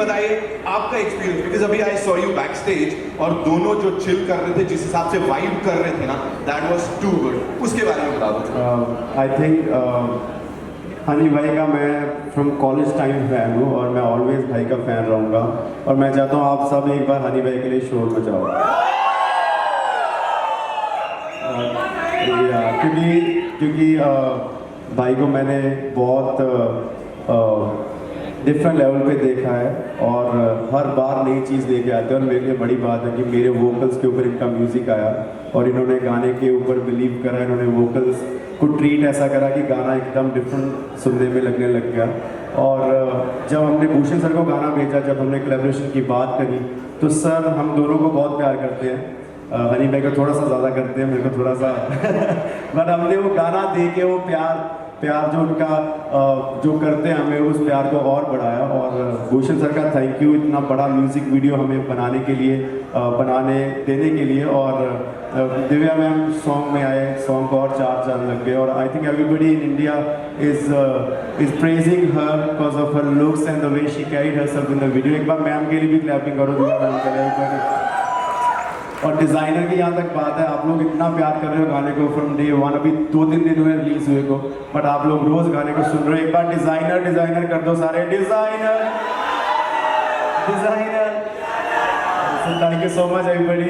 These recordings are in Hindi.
बताइए आपका एक्सपीरियंस, बिकॉज अभी I saw you back stage और दोनों जो चिल कर रहे थे, जिस हिसाब से वाइब कर रहे थे ना, दैट वाज टू गुड. उसके बारे में बताओ. आई थिंक हनी भाई का मैं फ्रॉम कॉलेज टाइम फैन हूँ और मैं ऑलवेज भाई का फैन रहूँगा और मैं चाहता हूँ आप सब एक बार हनी भाई के लिए शोर मचाओ. क्योंकि भाई को मैंने बहुत डिफरेंट लेवल पे देखा है और हर बार नई चीज़ लेके आते हैं और मेरे लिए बड़ी बात है कि मेरे वोकल्स के ऊपर इनका म्यूज़िक आया और इन्होंने गाने के ऊपर बिलीव करा, इन्होंने वोकल्स को ट्रीट ऐसा करा कि गाना एकदम डिफरेंट सुनने में लगने लग गया. और जब हमने भूषण सर को गाना भेजा, जब हमने कोलैबोरेशन की बात करी तो सर हम दोनों को बहुत प्यार करते हैं. हनी भाई को थोड़ा सा ज़्यादा करते हैं, मेरे को थोड़ा सा बट हमने वो गाना दे के वो प्यार जो उनका जो करते हैं हमें उस प्यार को और बढ़ाया. और भूषण सर का थैंक यू इतना बड़ा म्यूज़िक वीडियो हमें बनाने देने के लिए. और दिव्या मैम सॉन्ग में आए, सॉन्ग को और चार चांद लग गए और I think everybody in India is praising her because of her looks and the way she carried herself in the video. एक बार मैम के लिए भी क्लैपिंग करो दिव्या मैम के लिए. और डिज़ाइनर की यहाँ तक बात है, आप लोग इतना प्यार कर रहे हो गाने को फ्रॉम डे वन. अभी 2-3 दिन हुए रिलीज हुए को, बट आप लोग रोज गाने को सुन रहे हो. एक बार डिज़ाइनर कर दो सारे. Designer. So thank you so much everybody.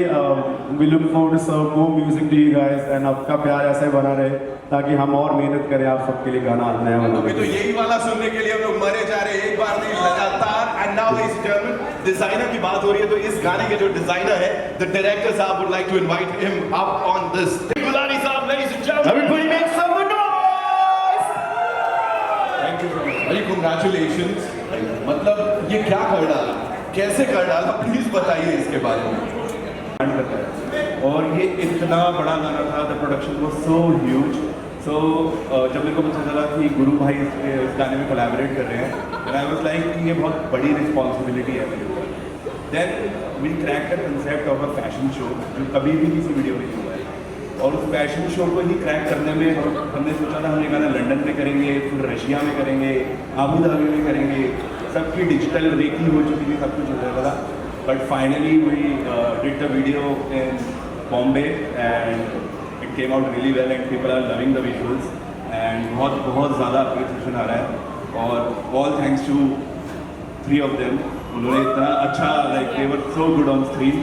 We look forward to serve more music to you guys and आपका प्यार ऐसे बना रहे ताकि हम और मेहनत करें आप सबके लिए गाना नया बनाने. अभी तो यही वाला सुनने के लिए हम लोग मरे जा रहे हैं, एक बार नहीं लगातार. And now ladies and gentleman, designer की बात हो रही है तो इस गाने के जो डिजाइनर है, द डायरेक्टर साहब would like to invite him up on this. Gulani साहब, ladies and gentleman, everybody make some noise. Thank you so much भाई, कांग्रेचुलेशंस. मतलब ये क्या कर डाला, कैसे कर डाला, प्लीज बताइए इसके बारे में. और ये इतना बड़ा गाना था, the production was so huge. So जब मेरे को पता चला कि गुरु भाई इस गाने में कोलैबोरेट कर रहे हैं, एंड आई वाज लाइक कि ये बहुत बड़ी रिस्पॉन्सिबिलिटी है मेरे ऊपर. Then we crack the concept of a fashion show जो कभी भी किसी वीडियो में नहीं हुआ है. और उस फैशन शो को ही क्रैक करने में हमने सोचा था हम ये गाना लंदन में करेंगे, फिर रशिया में करेंगे, आबू धाबी में करेंगे. सबकी डिजिटल रेकी हो चुकी थी, सब कुछ हो रहा था. But finally we did the video in Bombay and it came out really well and people are loving the visuals and बहुत ज़्यादा अप्रिसिएशन आ रहा है. और all thanks to 3 of them. उन्होंने इतना अच्छा like they were so good on screen.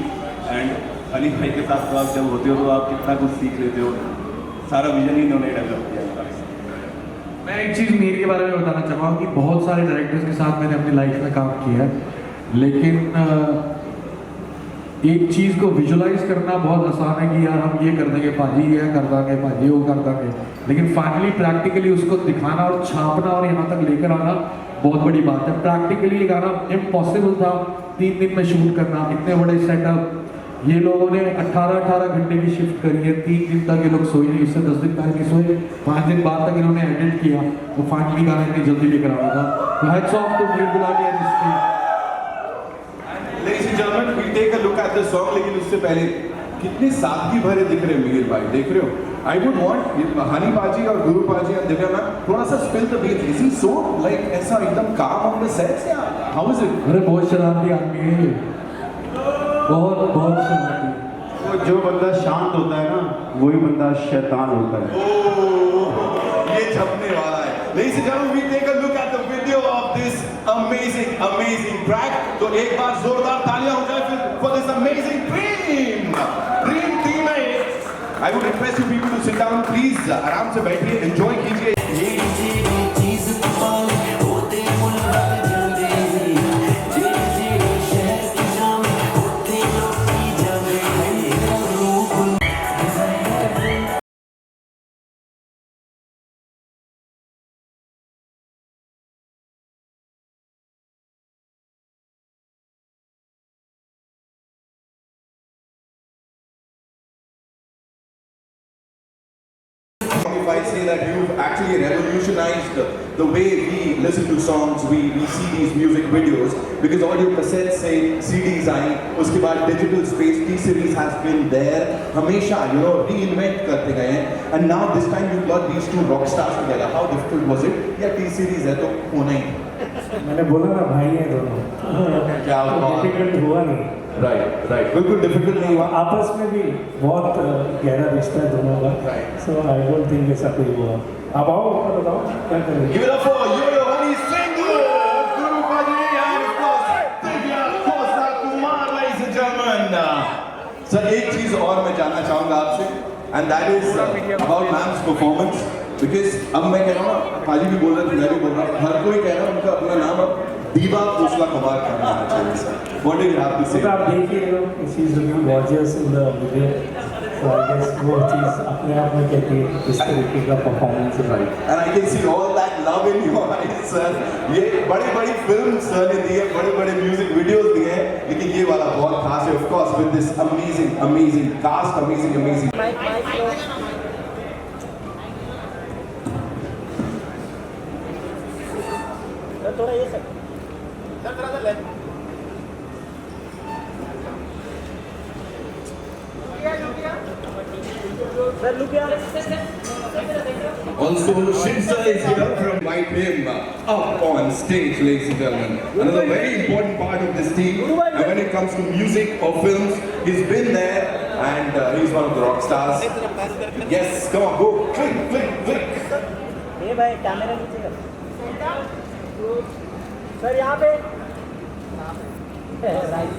And Ali भाई के साथ तो आप जब होते हो तो आप कितना कुछ सीख लेते हो. सारा विजन ही इन्होंने डेवलप किया. मैं एक चीज़ मीर के बारे में बताना चाहूँगा कि बहुत सारे डायरेक्टर्स के साथ मैंने अपनी लाइफ में काम किया है, लेकिन एक चीज़ को विजुलाइज करना बहुत आसान है कि यार हम ये कर देंगे पाजी, ये कर देंगे पाजी, वो कर देंगे. लेकिन फाइनली प्रैक्टिकली उसको दिखाना और छापना और यहाँ तक लेकर आना बहुत बड़ी बात है. प्रैक्टिकली ये गाना इम्पॉसिबल था 3 दिन में शूट करना, इतने बड़े सेटअप. ये लोगों ने 18 घंटे की शिफ्ट करी है. 3 दिन तक ये लोग सोए नहीं, इससे 10 दिन पहले सोए. 5 दिन बाद तक इन्होंने एडिट किया, वो फाइनली गाना इतनी जल्दी लेकर आना था. तो hats off to Mir Gulati and his team. Ladies and gentleman, we take a look at the song. लेकिन उससे पहले कितने सादगी भरे दिख रहे हैं मीर भाई, देख रहे हो. आई वुड वांट हनी पाजी और गुरु पाजी और दिव्या मैम थोड़ा सा spill the beat. Is he so like ऐसा एकदम काम ऑन द सेट्स या हाउ इज इट? अरे बहुत शरारती आदमी है ये, बहुत शरारती. तो जो बंदा शांत होता है ना, वही बंदा शैतान होता है. ये छपने वाला है. Ladies and gentlemen, we take a look at the video of this amazing track. तो एक बार जोरदार तालियां हो जाए for this amazing dream team है. I would request you people to sit down, please. आराम से बैठिए, enjoy कीजिए. If I say that you've actually revolutionized the way we listen to songs, we see these music videos, because audio cassettes से CDs आई, उसके बाद digital space, T-Series has been there, हमेशा reinvent करते गए हैं. And now this time you got these two rock stars together. How difficult was it? या T-Series है तो होना ही. मैंने बोला ना भाई है दोनों. क्या बात। डिफिकल्ट हुआ नहीं। राइट, बिल्कुल डिफिकल्ट नहीं हुआ। आपस में भी बहुत गहरा रिश्ता है दोनों का। सो आई डोंट थिंक ऐसा कोई हुआ। आप आओ बताओ क्या करेंगे। Give it up for Yo-Yo Honey Singh, Guru Bhaji, and of course Divya Costa Kumar, ladies and gentlemen. Sir एक चीज और मैं जानना चाहूंगा आपसे, and that is about ma'am's performance, because अब मैं कह रहा हूँ, पाजी भी बोल रहे थे, मैं भी बोल रहा हूँ, हर कोई कह रहा है उनका अपना नाम अब दीवा खोसला कबार करना चाहिए sir. What do you have to say? तो आप देखिए she is looking gorgeous in the video. So I guess वो चीज़ अपने आप में कहती है किस तरीके का परफॉर्मेंस है। And I can see all that love in your eyes, sir. ये बड़ी फिल्म सर ने दी है, बड़े म्यूजिक वीडियोस दिए हैं, लेकिन ये वाला बहुत खास है, of course, with this amazing cast, amazing. थोड़ा ये sir Also, Shiv sir is here from invite him up on stage, ladies and gentlemen. Another very important part of this team. And when it comes to music or films, he's been there and he's one of the rock stars. Yes, come on, go, click. ये भाई कैमरा नीचे कर सर यहाँ पे right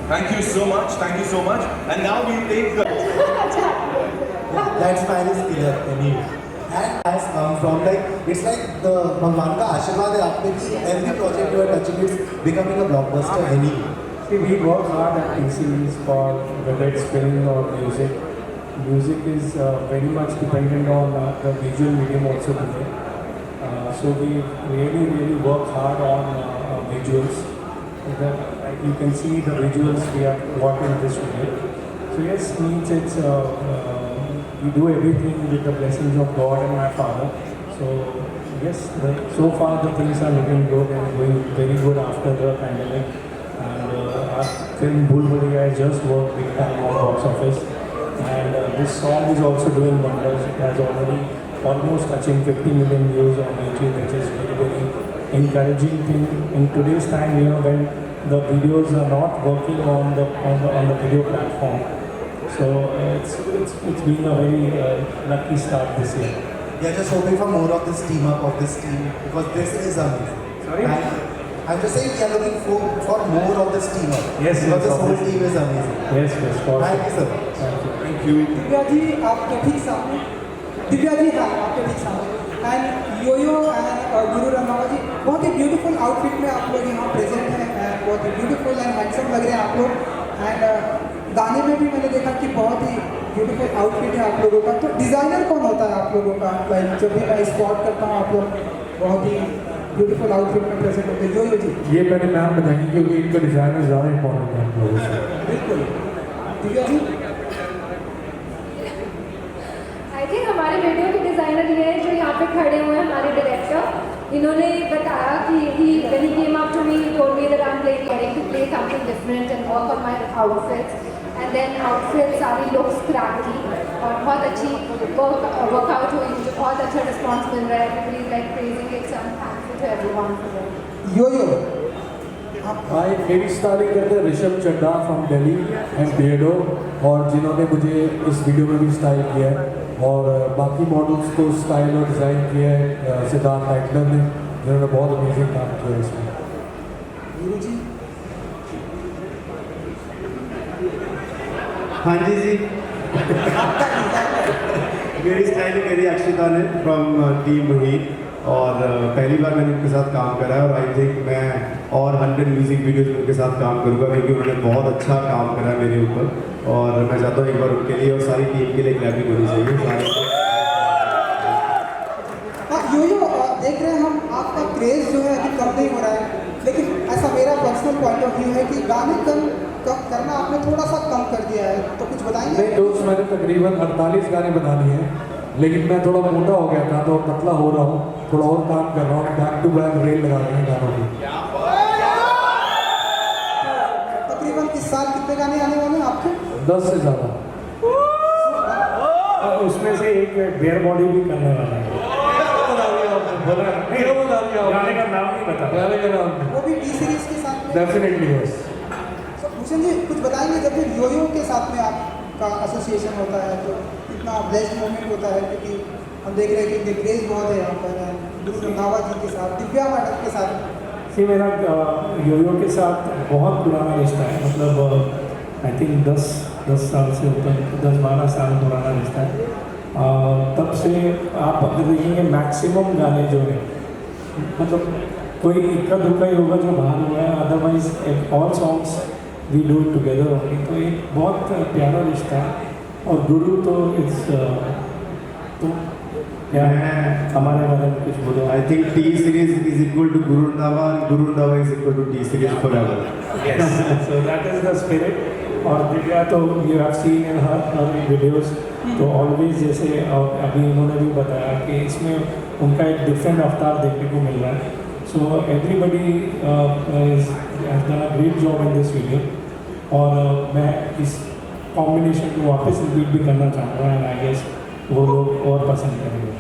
Thank you so much. And now we take the... That smile is clear anyway. And has come from it's like the भगवान का आशीर्वाद है आप पे कि every project you are touching is becoming a blockbuster anyway. See, we work hard at TCs for whether it's film or music. Music is very much dependent on the visual medium also today. So we really work hard on visuals. You can see the visuals we have got in this video. So yes, means it's we do everything with the blessings of God and my father. So yes, so far the things are looking good and going very good after the pandemic. And our film Bhool Bhulaiya has just worked big time on box office. And this song is also doing wonders. It has already almost touching 50 million views on YouTube, which is very encouraging thing in today's time. You know, when the videos are not working on the video platform. So it's been a very lucky start this year. We are just hoping for more of this team up of this team because this is amazing. Sorry? And I'm just saying we are looking for more of this team up. Yes, because this whole obviously. team is amazing. Yes, for Thank you, sir. Thank you. Divya ji आपके ठीक सामने दिव्या जी हाँ आपके ठीक सामने एंड योयो एंड गुरु रंधावा जी बहुत ही ब्यूटीफुल आउटफिट में आप लोग यहाँ प्रेजेंट हैं एंड बहुत ही ब्यूटीफुल एंड हैंडसम लग रहे हैं आप लोग एंड गाने में भी मैंने देखा कि बहुत ही ब्यूटीफुल आउटफिट है आप लोगों का। तो डिज़ाइनर कौन होता है आप लोगों का? लाइक जब भी मैं स्पॉट करता हूँ आप लोग बहुत ही ब्यूटीफुल आउटफिट में प्रेजेंट होते हैं। योयो जी ये मैंने मैम बताएंगे क्योंकि इनका डिज़ाइनर ज़्यादा इंपॉर्टेंट है हम लोगों से। बिल्कुल दिव्या जी आई थिंक हमारे वीडियो के डिज़ाइनर ये हैं जो यहाँ पे खड़े हुए हैं हमारे डायरेक्टर। इन्होंने बताया कि when he came up to me, he told me that I'm wanting to play something different and work on my outfits. And then outfit सारी looks cracky और बहुत अच्छी workout हुई, मुझे बहुत अच्छा response मिल रहा है। Everybody is like praising it, so I'm thankful to everyone for that. Yo Yo भाई मेरी स्टाइलिंग करते हैं ऋषभ चड्डा फ्रॉम दिल्ली एंड बियर्डो, और जिन्होंने मुझे इस वीडियो में भी स्टाइल किया है, और बाकी मॉडल्स को स्टाइल और डिज़ाइन किया है सिद्धार्थ नाइटलर ने, जिन्होंने बहुत अमेजिंग काम किया है इसमें। गुरु जी हाँ जी मेरी स्टाइलिंग करी अक्षिता ने फ्रॉम टीम मोहित, और पहली बार मैंने उनके साथ काम करा है, और आई थिंक मैं और 100 म्यूजिक वीडियोज़ में उनके साथ काम करूँगा क्योंकि उन्होंने बहुत अच्छा काम करा है मेरे ऊपर, और मैं चाहता हूँ एक बार उनके लिए और सारी टीम के लिए क्लैपिंग होनी चाहिए। योयो देख रहे हैं हम आपका क्रेज़ जो है अभी कम नहीं हो रहा है, लेकिन ऐसा मेरा पर्सनल पॉइंट ऑफ व्यू है कि गाने कम करना आपने थोड़ा सा कम कर दिया है, तो कुछ बताएंगे? नहीं दोस्त, मैंने तकरीबन 48 गाने बना लिए हैं, लेकिन मैं थोड़ा मोटा हो गया था तो पतला हो रहा हूँ, थोड़ा और काम कर रहा हूँ, बैक टू बैक रेल लगा रहे हैं गानों की। तकरीबन इस साल कितने गाने आने वाले हैं आपके? 10 से ज़्यादा। और उसमें से एक बेयर बॉडी भी करने वाला है। बोला नहीं, क्यों बता दिया आपने? गाने का नाम नहीं पता। गाने का नाम वो भी टी सीरीज के साथ में। Definitely yes. So, Bhushan ji कुछ बताएंगे जब फिर योयो के साथ में आपका एसोसिएशन होता है तो कितना ब्लेस्ड मोमेंट होता है, क्योंकि हम देख रहे हैं कि क्रेज बहुत है यहाँ पर गुरु रंधावा जी के साथ, दिव्या मैडम के साथ। सी मेरा योयो के साथ बहुत पुराना रिश्ता है, मतलब आई थिंक 10 साल से ऊपर, 10-12 साल पुराना रिश्ता है। तब से आप अगर देखेंगे मैक्सिमम गाने जो हैं, मतलब कोई इक्का दुक्का ही होगा जो बाहर हुआ है, otherwise all songs we do it together only. तो एक बहुत प्यारा रिश्ता है। और गुरु तो इट्स तो क्या है हमारे बारे में कुछ बोलो। I think T series is equal to Guru Randhawa and Guru Randhawa is equal to T series forever. Yes, so that is the spirit. और दिव्या तो you have seen in her videos, तो ऑलवेज जैसे अभी उन्होंने भी बताया कि इसमें उनका एक डिफरेंट अवतार देखने को मिल रहा है। So everybody has done a great job in this video. और मैं इस कॉम्बिनेशन को वापस रिपीट भी करना चाहूँगा एंड आई गेस वो लोग और पसंद करेंगे।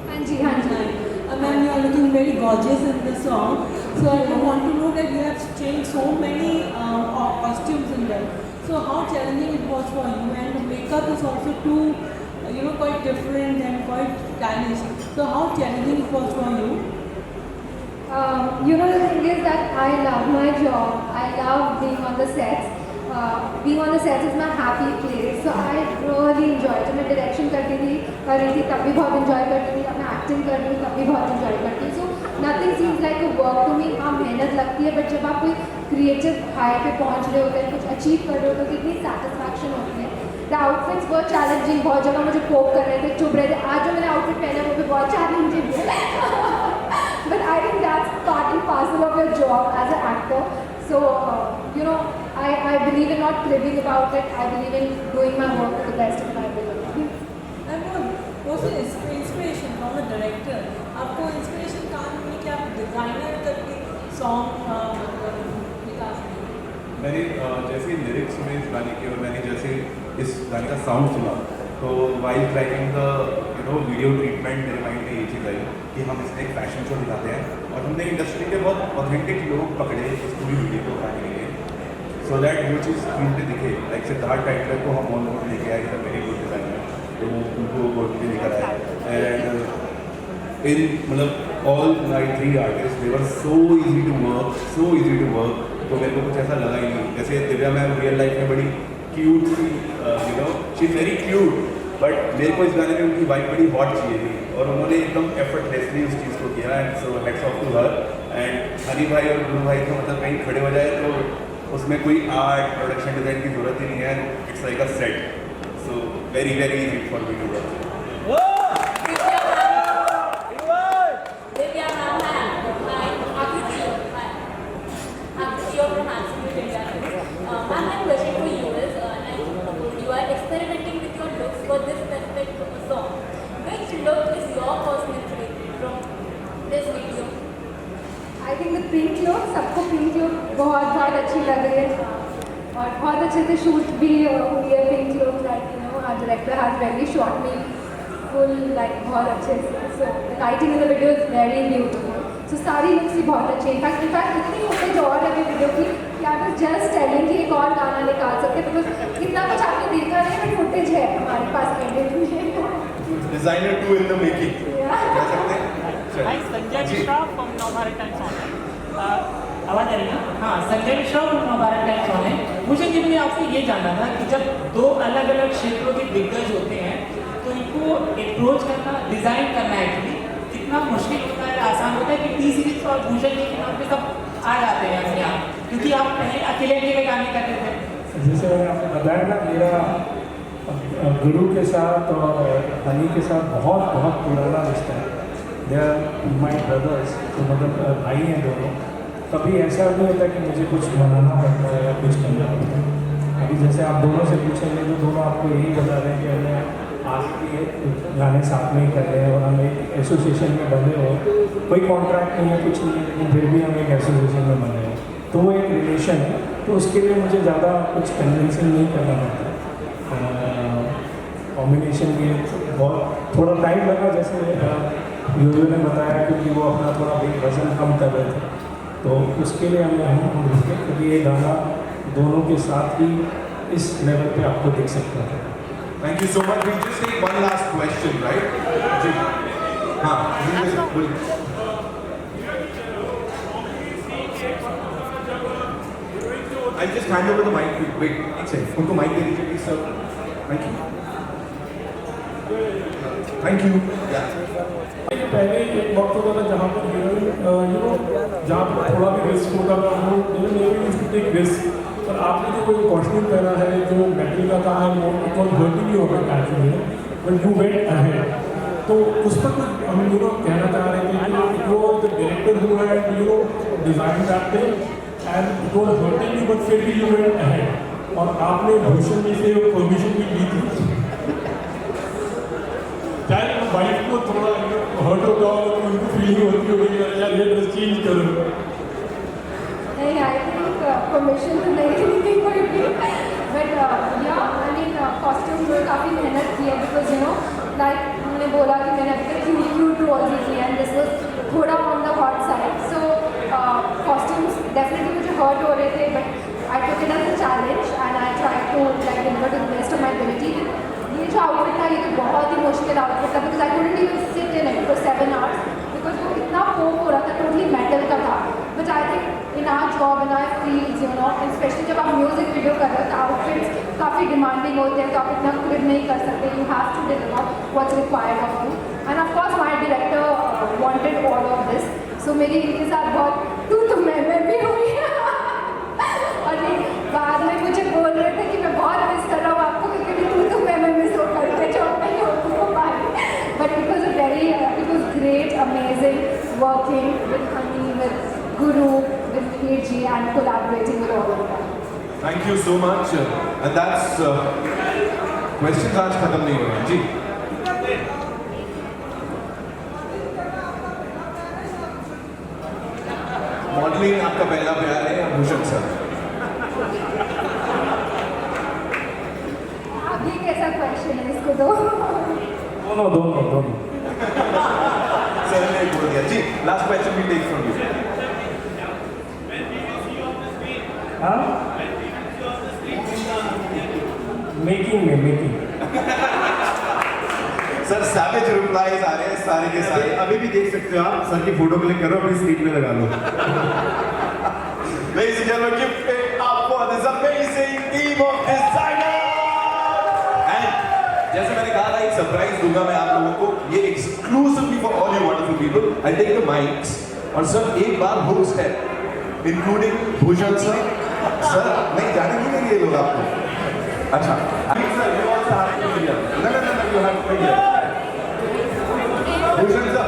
हाँ जी हाँ जी। Ma'am, you are looking very gorgeous in the song. So I want to know that you have changed so many costumes in them. So how challenging it was for you, and the makeup is also too, quite different and quite stylish. So how challenging it was for you? The thing is that I love my job. I love being on the sets. Being on the sets is my happy place. So I really enjoy it. जब मैं डायरेक्शन कर रही थी तब भी बहुत enjoy करती थी, अब मैं एक्टिंग कर रही हूँ तब भी बहुत enjoy करती हूँ। So nothing seems like a work to me. हाँ मेहनत लगती है, बट जब आप कोई क्रिएटिव हाई पे पहुँच रहे होते हैं, कुछ अचीव कर रहे होते हो, कितनी सेटिस्फैक्शन होती है। द आउटफिट्स बहुत चैलेंजिंग, बहुत जगह मुझे कोप कर रहे थे, चुभ रहे थे। आज जो मैंने आउटफिट पहना है वो भी बहुत चैलेंजिंग है। But I think that's part and parcel of your job as an actor. So, I believe in not cribbing about it. I believe in doing my work to the best of my ability. And what's the inspiration from the director? आपको inspiration कहाँ मिली कि आप designer करके song विकास करें? मैंने जैसे लिरिक्स में इस गाने के और मैंने जैसे इस गाने का साउंड सुना, तो while tracking the video treatment मेरे माइंड में ये चीज़ आई कि हम इसमें एक फैशन शो दिखाते हैं और हमने इंडस्ट्री के बहुत ऑथेंटिक लोग पकड़े इस पूरी वीडियो को बनाने के लिए, सो दैट वो चीज़ स्क्रीन पे दिखे। लाइक सिद्धार्थ टाइटलर को हम ऑन बोर्ड लेके आए, is a very good designer, तो उनको बोर्ड पे लेकर आए। एंड इन मतलब all my 3 artist they were so easy to work, तो मेरे को कुछ ऐसा लगा ही नहीं। जैसे दिव्या मैम रियल लाइफ में बड़ी क्यूट थी, she is very cute, but मेरे को इस गाने में उनकी वाइफ बड़ी हॉट चाहिए थी और उन्होंने एकदम एफर्टलेसली उस चीज़ को किया। And so hats off to her. And Honey भाई और गुरु भाई तो मतलब कहीं खड़े हो जाए तो उसमें कोई आर्ट प्रोडक्शन डिज़ाइन की जरूरत ही नहीं है, it's like a set. So very very easy for me to work. Experimenting with your looks for this specific song. Which look is your personal favorite from this video? I think the pink look, सबको pink look बहुत अच्छी लग रही है और बहुत अच्छे से शूट भी हुई है pink look. Like our director has really shot me full like बहुत अच्छे से। So the lighting in the video is very beautiful. So सारी लुक्स ही बहुत अच्छी है। इनफैक्ट इतनी फुटेज और है वीडियो की कि आप जस्ट टेलिंग कि एक और गाना निकाल सकते हैं, बिकॉज इतना कुछ आपने देखा नहीं, बट फुटेज है हमारे पास एडिट में। डिजाइनर 2 in the making कह सकते हैं। Hi, Sanjay Mishra from Navbharat times online. आवाज़ आ रही है? हाँ, Sanjay Mishra from Navbharat times online. मुझे जिनमें आपसे ये जानना था कि जब 2 अलग अलग क्षेत्रों के दिग्गज होते हैं तो इनको अप्रोच करना, डिज़ाइन करना एक्चुअली कितना मुश्किल होता है, आसान होता है कि टी सीरीज और भूषण जी के नाम पे सब आ जाते हैं अपने आप, क्योंकि आप पहले अकेले गाने करते थे। जैसे मैंने आपको बताया ना, मेरा गुरु के साथ और हनी के साथ बहुत पुराना रिश्ता है। दे आर माई ब्रदर्स, तो मतलब भाई हैं दोनों। कभी ऐसा नहीं होता कि मुझे कुछ बनाना पड़ता है या कुछ करना पड़ता है। अभी जैसे आप दोनों से पूछेंगे तो दोनों आपको यही बता रहे हैं कि हमें आज भी गाने साथ में ही कर रहे हैं और हम एक एसोसिएशन में बने हो। कोई कॉन्ट्रैक्ट नहीं है, कुछ नहीं है, लेकिन फिर भी हम एक एसोसिएशन में बने हैं। तो वो एक रिलेशन है तो उसके लिए मुझे ज़्यादा कुछ कन्विंसिंग नहीं करना पड़ता। कॉम्बिनेशन भी बहुत थोड़ा टाइम लगा, जैसे यूजर ने बताया, क्योंकि वो अपना थोड़ा वजन कम कर रहे थे, तो उसके लिए हम रुके, क्योंकि ये गाना दोनों के साथ ही इस लेवल पे आपको देख सकता है। Thank you so much. We'll just take one last question, right? जी. हाँ, I'll just hand over the mic. Wait, एक second. उनको mic दे दीजिए, please, sir. Thank you. Thank you. Yeah. पहले एक वक्त होता था जहाँ पर जहाँ पर थोड़ा भी रिस्क होता था, वो टेक रिस्क, पर आपने जो कोई कॉस्ट्यूम पहना है जो मेटल का था, वो बहुत हर्टिंग ही होगा actually, but you went ahead. तो उस पर कुछ हम कहना चाह रहे थे कि वो the director who had design that thing and it was hurting you, but फिर भी यू वेंट अहेड, और आपने भूषण जी से परमिशन भी ली थी। चाहे वाइफ को थोड़ा हर्ट होता हो तो उनको फीलिंग होती होगी यार ये ड्रेस चेंज करो। नहीं, आई थिंक परमिशन तो नहीं थी कोई भी, बट या आई मीन कॉस्ट्यूम में काफ़ी मेहनत की है, बिकॉज लाइक उन्होंने बोला कि मैंने अभी तक क्यूट रोल भी किए एंड दिस वाज थोड़ा on the hot side, so costumes definitely मुझे हर्ट हो रहे थे, but I took it as a challenge and I try to like deliver to the best of my ability. ये जो आउटफिट था, ये तो बहुत ही मुश्किल आउटफिट था, because I couldn't even sit in it for 7 hours, because वो इतना पोक हो रहा था, टोटली मेटल का था। But I think in our job, in our fields, and specially जब आप म्यूजिक वीडियो कर रहे हो तो आउटफिट्स काफ़ी डिमांडिंग होते हैं, तो आप इतना क्रिप नहीं कर सकते, you have to deliver what's required of you, and of course my director wanted all of this, so मेरी इनके साथ बहुत तू मैं भी हुई और ये बाद में मुझे बोल रहे थे कि मैं बहुत मिस कर रहा हूँ आपको, क्योंकि तू मैं मिस हो करते जो नहीं होती हो पाई, but it was great, amazing working with Honey, with Guru, with PG and collaborating with all of them. Thank you so much. And that's questions आज खत्म नहीं हुए जी। मॉडलिंग आपका पहला प्यार है या भूषण सर? अब ये कैसा क्वेश्चन है, इसको दो। दोनों सर ने बोल दिया जी। लास्ट क्वेश्चन भी take from you. Making sir savage replies आ रहे हैं सारे के सारे, अभी भी देख सकते हो आप, सर की फोटो क्लिक करो, अपनी स्क्रीन पे लगा लो। Ladies and gentlemen, give it up for this amazing team of designers. And जैसे मैंने कहा था, एक सरप्राइज दूंगा मैं आप लोगों को, ये exclusively for all you wonderful people. I take the mics और सब एक बार hook step including Bhushan sir. Sir नहीं जानेंगे नहीं ये लोग आपको। अच्छा sir you also have to be here. No, you have to be here। Bhushan sir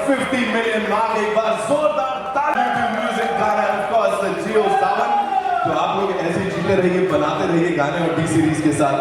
$50 million mark। एक बार जोरदार ताली म्यूजिक गाना, of course, the Jio Sawan। तो आप लोग ऐसे ही जीते रहिए, बनाते रहिए गाने और टी सीरीज के साथ।